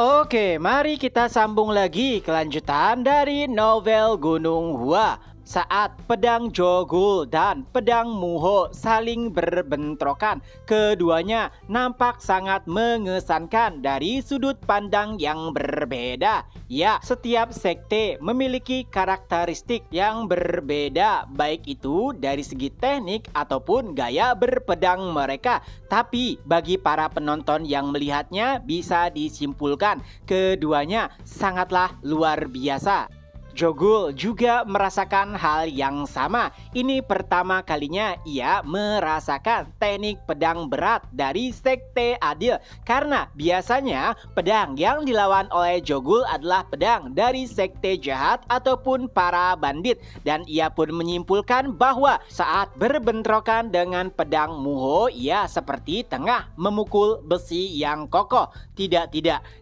Oke, mari kita sambung lagi kelanjutan dari novel Gunung Hua. Saat pedang Jogul dan pedang Muho saling berbentrokan, keduanya nampak sangat mengesankan dari sudut pandang yang berbeda. Ya, setiap sekte memiliki karakteristik yang berbeda, baik itu dari segi teknik ataupun gaya berpedang mereka. Tapi bagi para penonton yang melihatnya bisa disimpulkan keduanya sangatlah luar biasa. Jogul juga merasakan hal yang sama. Ini pertama kalinya ia merasakan teknik pedang berat dari Sekte Adil. Karena biasanya pedang yang dilawan oleh Jogul adalah pedang dari Sekte Jahat ataupun para bandit. Dan ia pun menyimpulkan bahwa saat berbentrokan dengan pedang Muho, ia seperti tengah memukul besi yang kokoh. Tidak,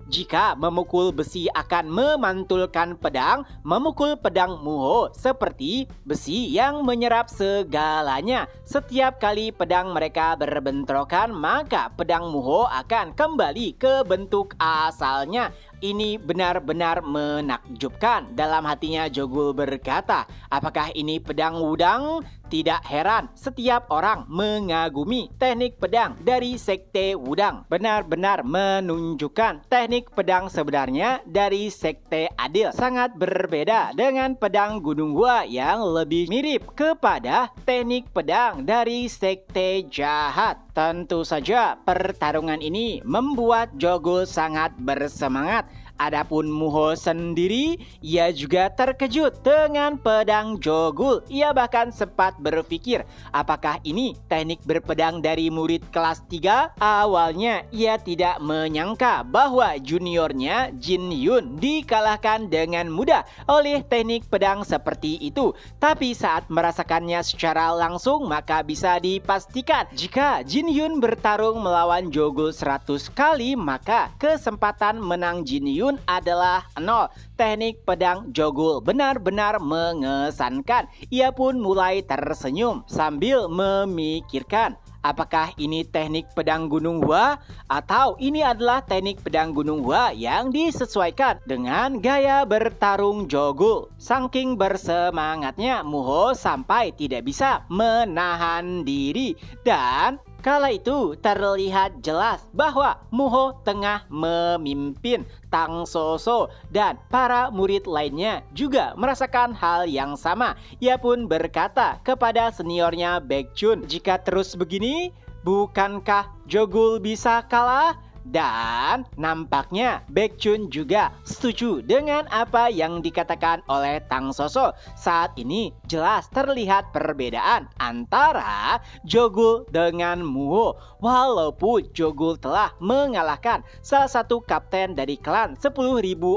jika memukul besi akan memantulkan pedang, memukul pedang Muho seperti besi yang menyerap segalanya. Setiap kali pedang mereka berbentrokan, maka pedang Muho akan kembali ke bentuk asalnya. Ini benar-benar menakjubkan. Dalam hatinya Jogul berkata, apakah ini pedang Wudang? Tidak heran setiap orang mengagumi teknik pedang dari Sekte Wudang. Benar-benar menunjukkan teknik pedang sebenarnya dari Sekte Adil sangat berbeda dengan pedang Gunung Hua yang lebih mirip kepada teknik pedang dari Sekte Jahat. Tentu saja pertarungan ini membuat Jogul sangat bersemangat. Adapun Muho sendiri, ia juga terkejut dengan pedang Jogul. Ia bahkan sempat berpikir, apakah ini teknik berpedang dari murid kelas 3? Awalnya ia tidak menyangka bahwa juniornya Jin Yun dikalahkan dengan mudah oleh teknik pedang seperti itu. Tapi saat merasakannya secara langsung, maka bisa dipastikan jika Jin Yun bertarung melawan Jogul 100 kali, maka kesempatan menang Jin Yun adalah 0. Teknik pedang Jogul benar-benar mengesankan. Ia pun mulai tersenyum sambil memikirkan, apakah ini teknik pedang Gunung Hua atau ini adalah teknik pedang Gunung Hua yang disesuaikan dengan gaya bertarung Jogul. Saking bersemangatnya Muho sampai tidak bisa menahan diri, dan kala itu terlihat jelas bahwa Muho tengah memimpin. Tang Soso dan para murid lainnya juga merasakan hal yang sama. Ia pun berkata kepada seniornya Baekjun, jika terus begini, bukankah Jogul bisa kalah? Dan nampaknya Baekjun juga setuju dengan apa yang dikatakan oleh Tang Soso. Saat ini jelas terlihat perbedaan antara Jogul dengan Muho. Walaupun Jogul telah mengalahkan salah satu kapten dari klan 10.000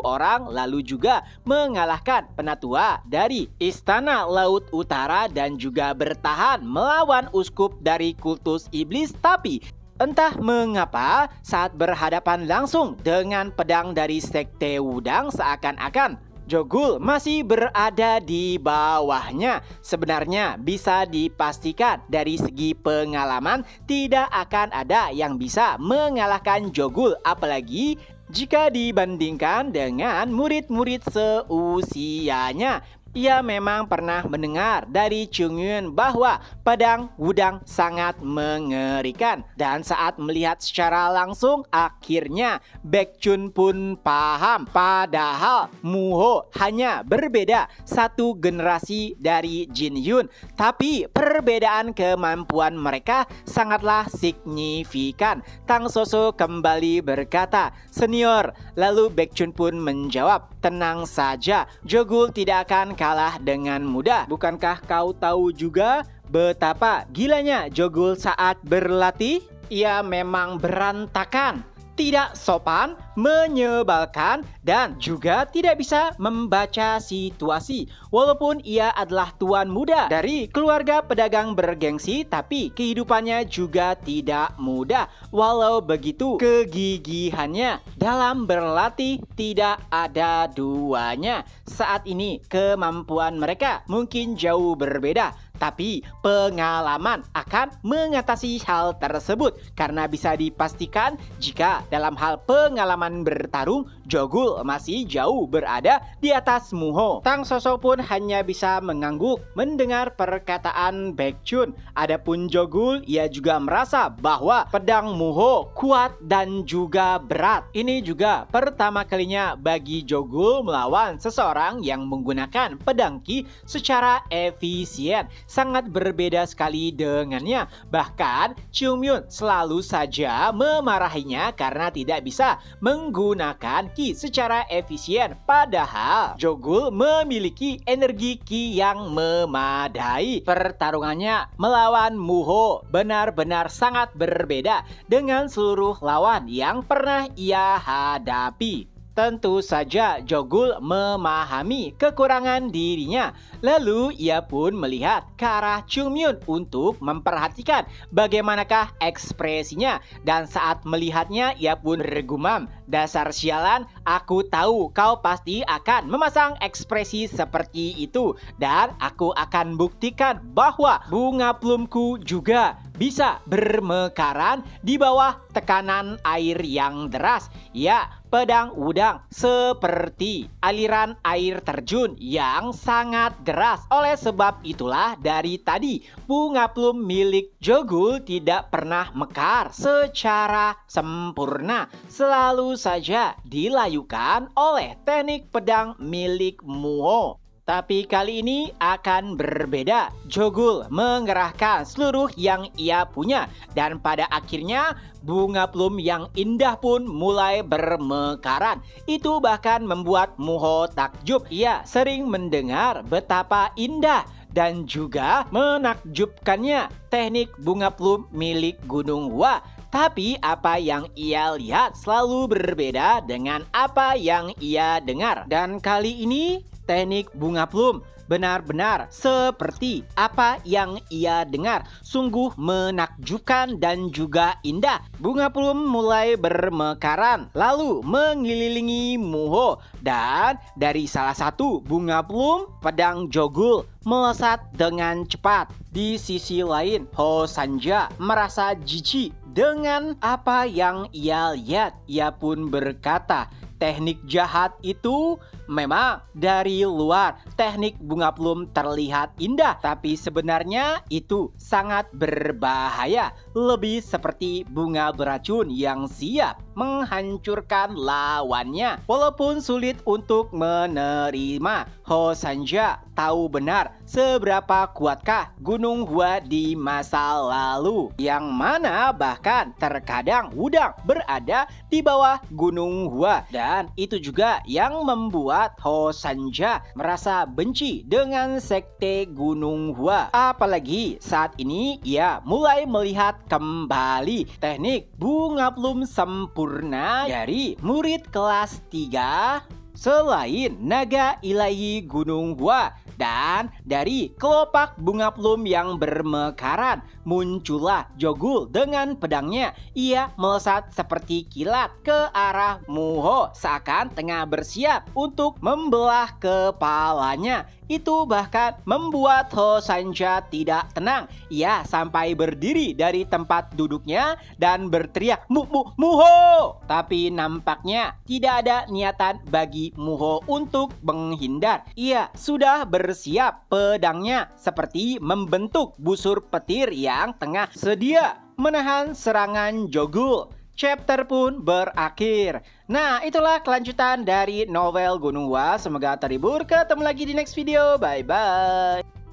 orang, lalu juga mengalahkan penatua dari Istana Laut Utara dan juga bertahan melawan uskup dari kultus iblis, tapi entah mengapa saat berhadapan langsung dengan pedang dari Sekte Wudang seakan-akan Jogul masih berada di bawahnya. Sebenarnya bisa dipastikan dari segi pengalaman tidak akan ada yang bisa mengalahkan Jogul, apalagi jika dibandingkan dengan murid-murid seusianya. Ia memang pernah mendengar dari Chung Yun bahwa pedang Wudang sangat mengerikan. Dan saat melihat secara langsung, akhirnya Baekjun pun paham. Padahal Muho hanya berbeda satu generasi dari Jin Yun, tapi perbedaan kemampuan mereka sangatlah signifikan. Tang Soso kembali berkata, senior. Lalu Baekjun pun menjawab, tenang saja, Jogul tidak akan kalah dengan mudah. Bukankah kau tahu juga betapa gilanya Jogul saat berlatih? Ia memang berantakan, tidak sopan, menyebalkan, dan juga tidak bisa membaca situasi. Walaupun ia adalah tuan muda dari keluarga pedagang bergengsi, tapi kehidupannya juga tidak mudah. Walau begitu, kegigihannya dalam berlatih tidak ada duanya. Saat ini kemampuan mereka mungkin jauh berbeda, Tapi pengalaman akan mengatasi hal tersebut karena bisa dipastikan jika dalam hal pengalaman bertarung, Jogul masih jauh berada di atas Muho. Tang Sosok pun hanya bisa mengangguk mendengar perkataan Baekjun. Adapun Jogul, ia juga merasa bahwa pedang Muho kuat dan juga berat. Ini juga pertama kalinya bagi Jogul melawan seseorang yang menggunakan pedang Ki secara efisien. Sangat berbeda sekali dengannya. Bahkan Chungmyun selalu saja memarahinya karena tidak bisa menggunakan Ki secara efisien. Padahal Jogul memiliki energi Ki yang memadai. Pertarungannya melawan Muho benar-benar sangat berbeda dengan seluruh lawan yang pernah ia hadapi. Tentu saja Jogul memahami kekurangan dirinya. Lalu ia pun melihat ke arah Chungmyun untuk memperhatikan bagaimanakah ekspresinya. Dan saat melihatnya ia pun bergumam, "Dasar sialan, aku tahu kau pasti akan memasang ekspresi seperti itu. Dan aku akan buktikan bahwa bunga plumku juga bisa bermekaran di bawah tekanan air yang deras." Ya, pedang udang seperti aliran air terjun yang sangat deras. Oleh sebab itulah dari tadi bunga plum milik Jogul tidak pernah mekar secara sempurna. Selalu saja dilayukan oleh teknik pedang milik Muho. Tapi kali ini akan berbeda. Jogul mengerahkan seluruh yang ia punya dan pada akhirnya bunga plum yang indah pun mulai bermekaran. Itu bahkan membuat Muho takjub. Ia sering mendengar betapa indah dan juga menakjubkannya teknik bunga plum milik Gunung Hua. Tapi apa yang ia lihat selalu berbeda dengan apa yang ia dengar. Dan kali ini teknik bunga plum benar-benar seperti apa yang ia dengar. Sungguh menakjubkan dan juga indah. Bunga plum mulai bermekaran lalu mengelilingi Muho. Dan dari salah satu bunga plum, pedang Jogul melesat dengan cepat. Di sisi lain, Ho Sanja merasa jijik dengan apa yang ia lihat. Ia pun berkata, teknik jahat itu memang dari luar teknik bunga plum terlihat indah, tapi sebenarnya itu sangat berbahaya. Lebih seperti bunga beracun yang siap menghancurkan lawannya. Walaupun sulit untuk menerima, Ho Sanja tahu benar seberapa kuatkah Gunung Hua di masa lalu, yang mana bahkan terkadang Wudang berada di bawah Gunung Hua. Dan itu juga yang membuat Ho Sanja merasa benci dengan sekte Gunung Hua. Apalagi saat ini ia mulai melihat kembali teknik bunga plum sempurna dari murid kelas 3 selain naga ilahi Gunung Hua. Dan dari kelopak bunga plum yang bermekaran muncullah Jogul dengan pedangnya. Ia melesat seperti kilat ke arah Muho seakan tengah bersiap untuk membelah kepalanya. Itu bahkan membuat Ho Sanja tidak tenang. Ia sampai berdiri dari tempat duduknya dan berteriak, Muho! Tapi nampaknya tidak ada niatan bagi Muho untuk menghindar. Ia sudah bersiap pedangnya seperti membentuk busur petir yang tengah sedia menahan serangan Jogul. Chapter pun berakhir. Nah, itulah kelanjutan dari novel Gunung Hua. Semoga terhibur. Ketemu lagi di next video. Bye-bye.